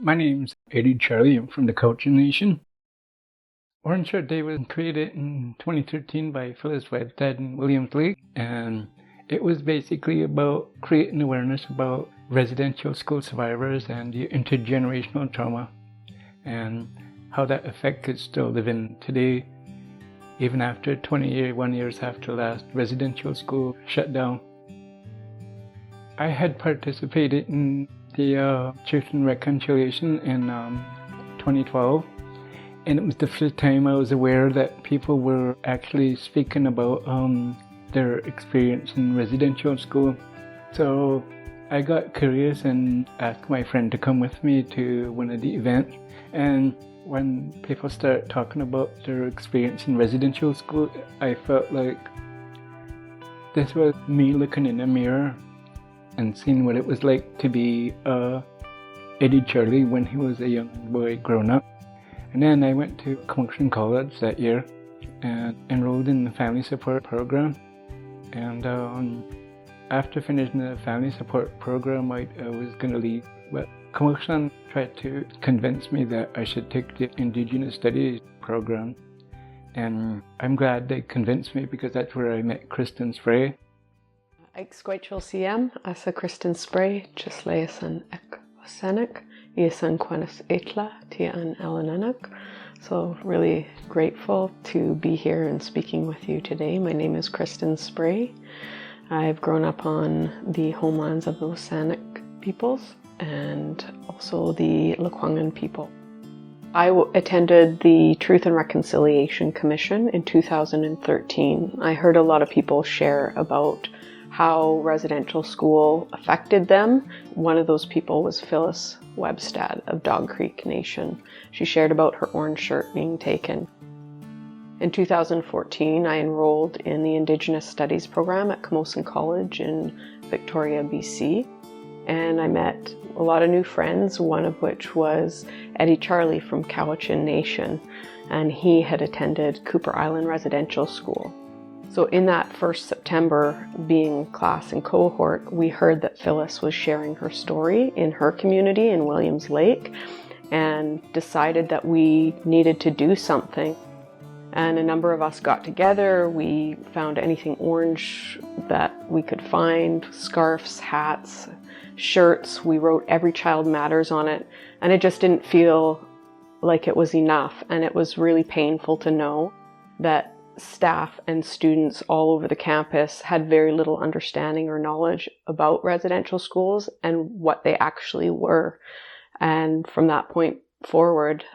My name's Eddy Charlie. I'm from the Culture Nation. Orange Shirt Day was created in 2013 by Phyllis Webstad and Williams Lake, and it was basically about creating awareness about residential school survivors and the intergenerational trauma and how that effect could still live in today, even after 21 years after last residential school shut down. I had participated in the Truth and Reconciliation in 2012, and it was the first time I was aware that people were actually speaking about their experience in residential school. So I got curious and asked my friend to come with me to one of the events. And when people start talking about their experience in residential school, I felt like this was me looking in a mirror and seeing what it was like to be Eddy Charlie when he was a young boy growing up. And then I went to Commotion College that year and enrolled in the family support program. And after finishing the family support program, I was going to leave. But Commotion tried to convince me that I should take the Indigenous Studies program. And I'm glad they convinced me because that's where I met Kristin Spray. Xe Smun Eem, Kristin Spray, Chislayasan Ek Osenik, Yasan Quenis Etla, Tian Elenenik. So really grateful to be here and speaking with you today. My name is Kristin Spray. I've grown up on the homelands of the Oceanic peoples and also the Lekwungen people. I attended the Truth and Reconciliation Commission in 2013. I heard a lot of people share about how residential school affected them. One of those people was Phyllis Webstad of Dog Creek Nation. She shared about her orange shirt being taken. In 2014, I enrolled in the Indigenous Studies program at Commotion College in Victoria, B.C. And I met a lot of new friends, one of which was Eddy Charlie from Cowichan Nation, and he had attended Cooper Island Residential School. So in that first September, being class and cohort, we heard that Phyllis was sharing her story in her community in Williams Lake and decided that we needed to do something. And a number of us got together. We found anything orange that we could find, scarves, hats, shirts. We wrote Every Child Matters on it, and it just didn't feel like it was enough. And it was really painful to know that staff and students all over the campus had very little understanding or knowledge about residential schools and what they actually were. And from that point forward,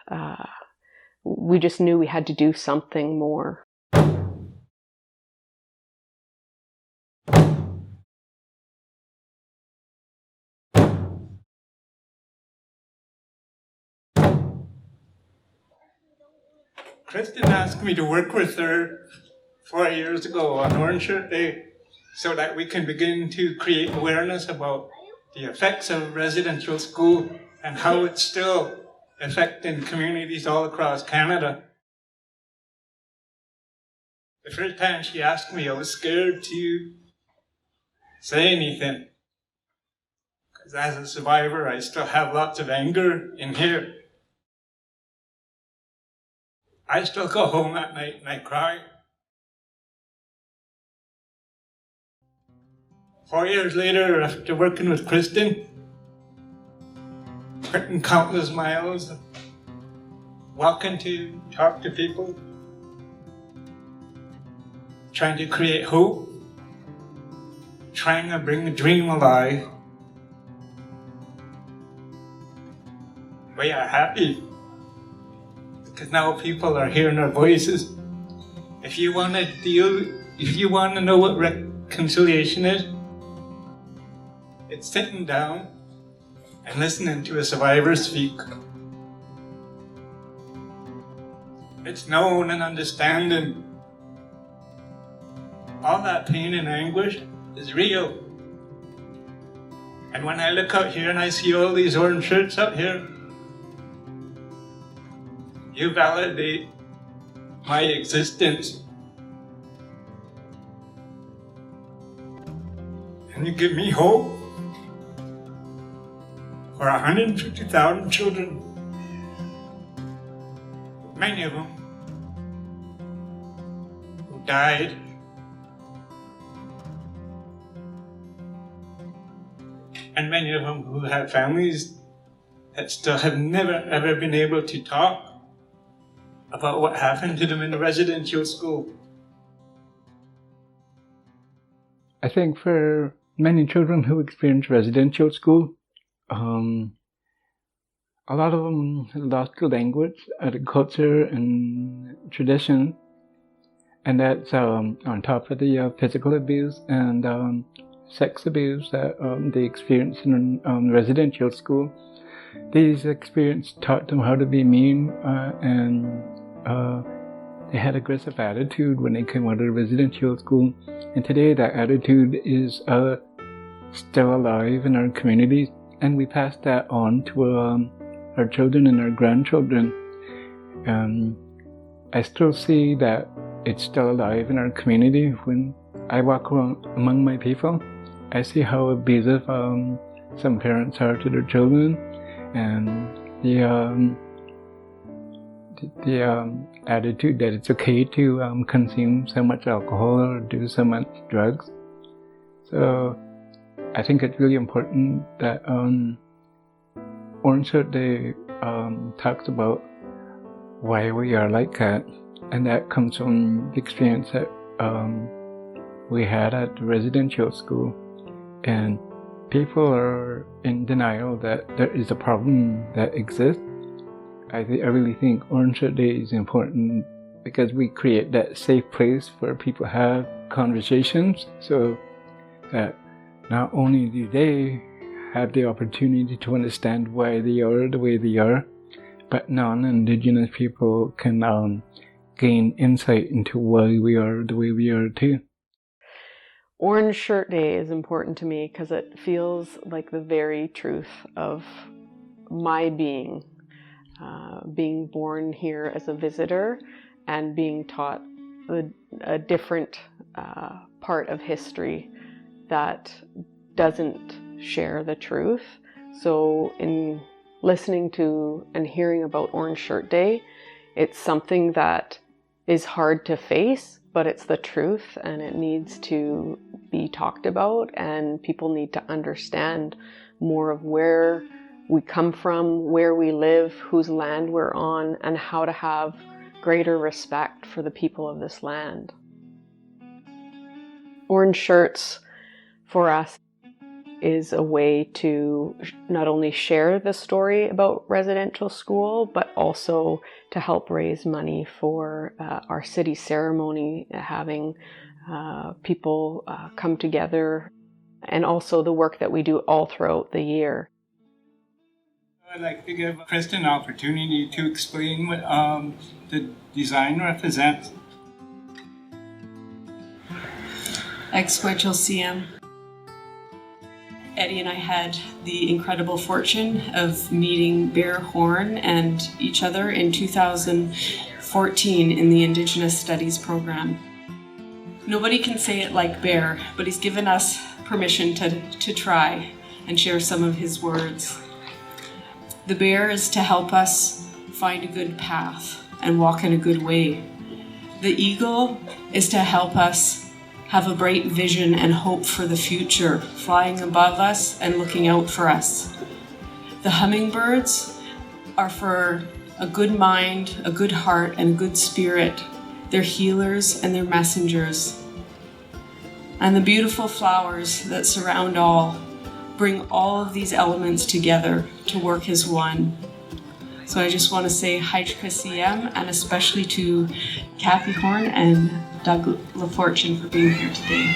we just knew we had to do something more. Kristin asked me to work with her 4 years ago on Orange Shirt Day so that we can begin to create awareness about the effects of residential school and how it's still affecting communities all across Canada. The first time she asked me, I was scared to say anything. Because as a survivor, I still have lots of anger in here. I still go home at night and I cry. 4 years later, after working with Kristin, printing countless miles, walking to talk to people, trying to create hope, trying to bring a dream alive, we are happy. Because now people are hearing our voices. If you want to know what reconciliation is, it's sitting down and listening to a survivor speak. It's knowing and understanding. All that pain and anguish is real. And when I look out here and I see all these orange shirts up here, you validate my existence. And you give me hope. for 150,000 children, many of them who died and many of them who have families that still have never ever been able to talk about what happened to them in the residential school. I think for many children who experience residential school, a lot of them lost the language, the culture and tradition, and that's on top of the physical abuse and sex abuse that they experience in residential school. These experiences taught them how to be mean and they had aggressive attitude when they came out of residential school. And today that attitude is still alive in our communities, and we pass that on to our children and our grandchildren. I still see that it's still alive in our community. When I walk around among my people, I see how abusive some parents are to their children, and the attitude that it's okay to consume so much alcohol or do so much drugs. So I think it's really important that Orange Shirt Day talks about why we are like that, and that comes from the experience that we had at the residential school. And people are in denial that there is a problem that exists. I really think Orange Shirt Day is important because we create that safe place where people have conversations, so that not only do they have the opportunity to understand why they are the way they are, but non-Indigenous people can gain insight into why we are the way we are too. Orange Shirt Day is important to me because it feels like the very truth of my being born here as a visitor and being taught a different part of history that doesn't share the truth. So in listening to and hearing about Orange Shirt Day, it's something that is hard to face, but it's the truth and it needs to be talked about, and people need to understand more of where we come from, where we live, whose land we're on, and how to have greater respect for the people of this land. Orange shirts for us is a way to not only share the story about residential school, but also to help raise money for our city ceremony, having people come together, and also the work that we do all throughout the year. I'd like to give Kristin an opportunity to explain what the design represents. Xe Smun Eem. Eddy and I had the incredible fortune of meeting Bear Horn and each other in 2014 in the Indigenous Studies program. Nobody can say it like Bear, but he's given us permission to try and share some of his words. The bear is to help us find a good path and walk in a good way. The eagle is to help us have a bright vision and hope for the future, flying above us and looking out for us. The hummingbirds are for a good mind, a good heart, and a good spirit. They're healers and they're messengers. And the beautiful flowers that surround all bring all of these elements together to work as one. So I just want to say hi to Xe Smun Eem, and especially to Kathy Horn and Doug LaFortune for being here today.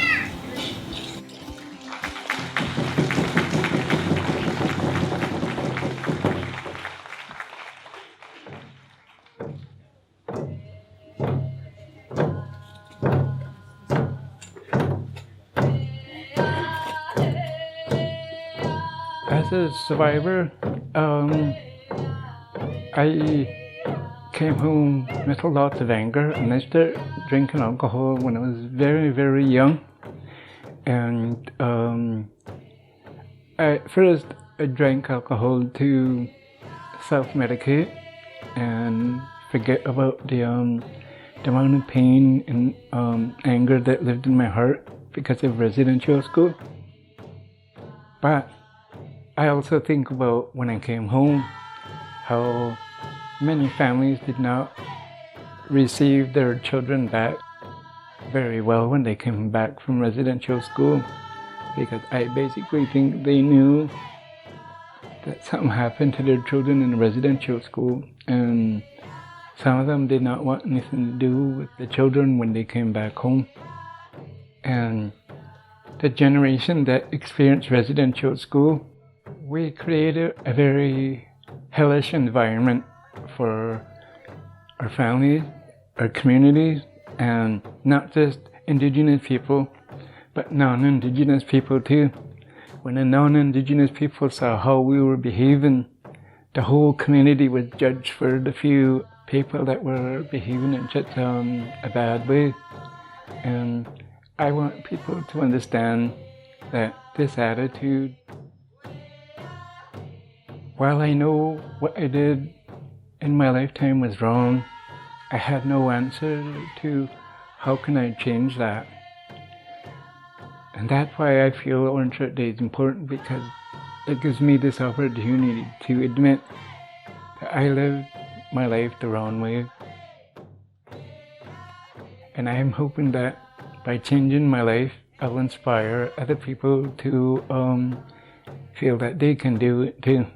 As a survivor, I came home with a lot of anger, and I started drinking alcohol when I was very, very young. And first, I drank alcohol to self-medicate and forget about the amount of pain and anger that lived in my heart because of residential school. But I also think about when I came home, how many families did not receive their children back very well when they came back from residential school, because I basically think they knew that something happened to their children in residential school, and some of them did not want anything to do with the children when they came back home. And the generation that experienced residential school, we created a very hellish environment for our families, our communities, and not just Indigenous people, but non-Indigenous people too. When the non-Indigenous people saw how we were behaving, the whole community was judged for the few people that were behaving in such a bad way. And I want people to understand that this attitude, while I know what I did in my lifetime was wrong, I had no answer to how can I change that. And that's why I feel Orange Shirt Day is important, because it gives me this opportunity to admit that I lived my life the wrong way. And I am hoping that by changing my life, I'll inspire other people to feel that they can do it too.